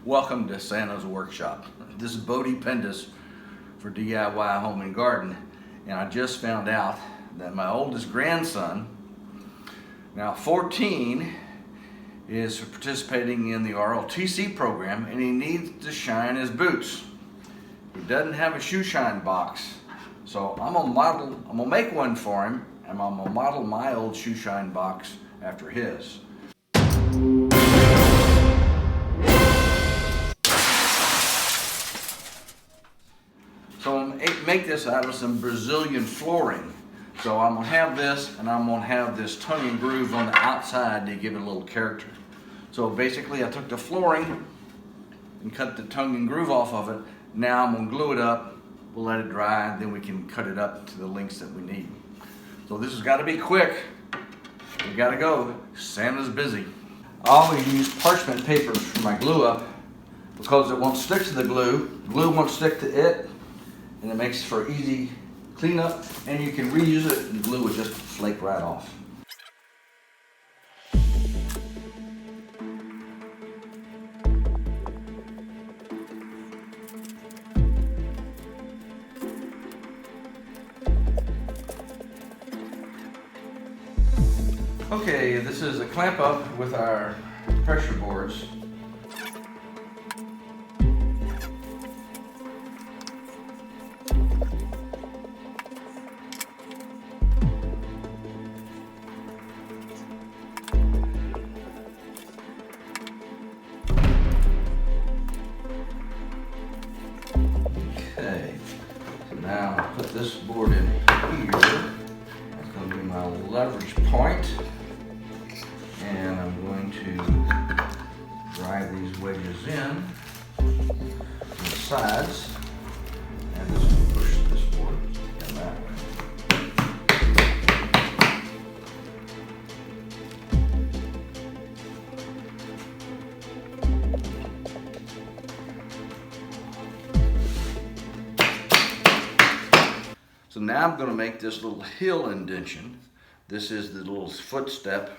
Welcome to Santa's Workshop. This is Bodie Pendus for DIY Home and Garden, and I just found out that my oldest grandson, now 14, is participating in the ROTC program, and he needs to shine his boots. He doesn't have a shoe shine box, so I'm gonna make one for him, and I'm gonna model my old shoe shine box after his. So I'm gonna make this out of some Brazilian flooring. So I'm gonna have this, and I'm gonna have this tongue and groove on the outside to give it a little character. So basically I took the flooring and cut the tongue and groove off of it. Now I'm gonna glue it up, we'll let it dry, and then we can cut it up to the lengths that we need. So this has gotta be quick. We gotta go, Santa's busy. I always use parchment paper for my glue up because it won't stick to the glue. Glue won't stick to it, and it makes for easy cleanup, and you can reuse it, and the glue will just flake right off. Okay, this is a clamp up with our pressure boards. Okay, so now I'll put this board in here. That's going to be my leverage point. And I'm going to drive these wedges in on the sides, and just push this board in that way. So now I'm going to make this little heel indention. This is the little footstep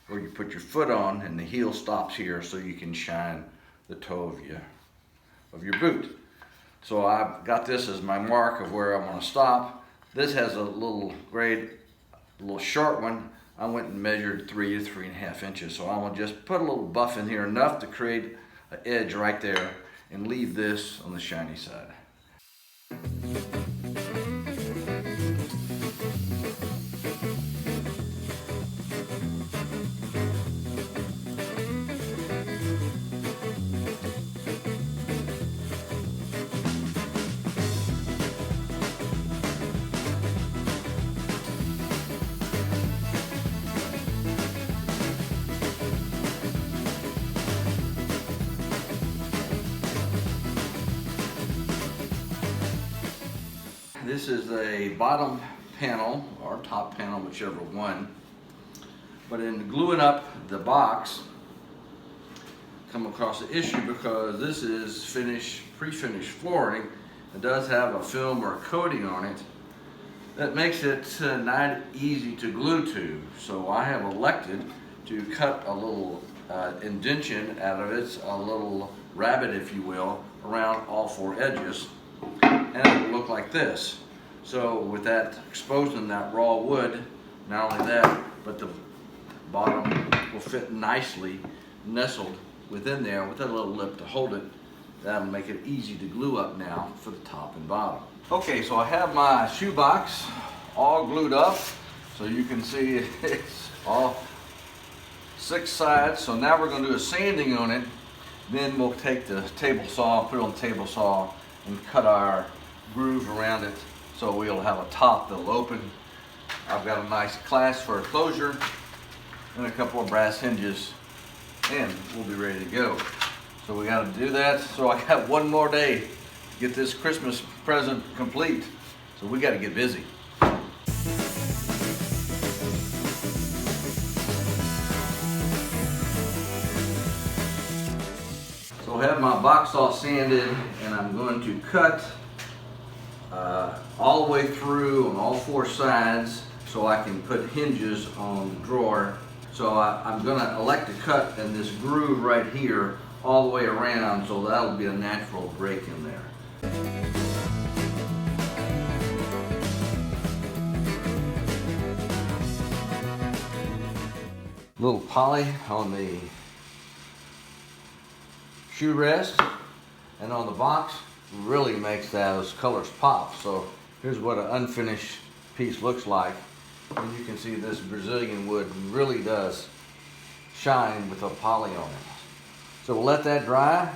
where you put your foot on, and the heel stops here so you can shine the toe of your boot. So I've got this as my mark of where I want to stop. This has a little grade, a little short one. I went and measured 3 to 3.5 inches. So I'm gonna just put a little buff in here, enough to create an edge right there, and leave this on the shiny side. This is a bottom panel or top panel, whichever one. But in gluing up the box, come across the issue because this is pre-finished flooring. It does have a film or a coating on it that makes it not easy to glue to. So I have elected to cut a little indention out of it, a little rabbet, if you will, around all 4 edges, and it will look like this. So with that exposing that raw wood, not only that, but the bottom will fit nicely nestled within there with a little lip to hold it. That'll make it easy to glue up now for the top and bottom. Okay, so I have my shoe box all glued up, so you can see it's all 6 sides. So now we're going to do a sanding on it. Then we'll take the table saw, put it on the table saw, and cut our groove around it. So we'll have a top that'll open. I've got a nice clasp for a closure and a couple of brass hinges, and we'll be ready to go. So we got to do that. So I got one more day to get this Christmas present complete. So we got to get busy. So I have my box all sanded, and I'm going to cut all the way through on all 4 sides so I can put hinges on the drawer. So I'm going to elect to cut in this groove right here all the way around, so that'll be a natural break in there. Little poly on the shoe rest and on the box really makes those colors pop. So here's what an unfinished piece looks like. And you can see this Brazilian wood really does shine with a poly on it. So we'll let that dry,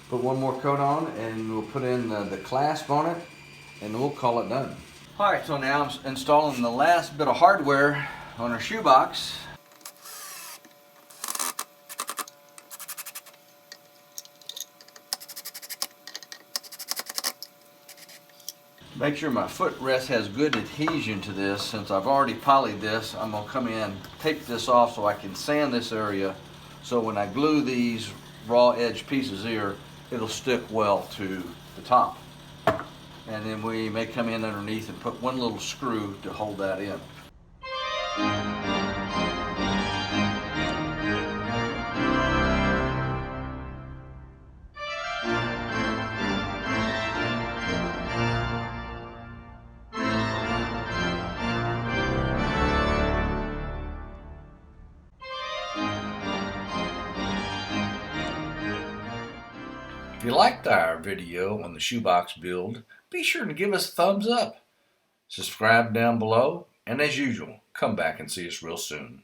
put one more coat on, and we'll put in the clasp on it, and we'll call it done. All right, so now I'm installing the last bit of hardware on our shoebox. Make sure my footrest has good adhesion to this. Since I've already polyed this, I'm going to come in, tape this off so I can sand this area, so when I glue these raw edge pieces here, it'll stick well to the top. And then we may come in underneath and put one little screw to hold that in. If you liked our video on the shoebox build, be sure to give us a thumbs up. Subscribe down below, and as usual, come back and see us real soon.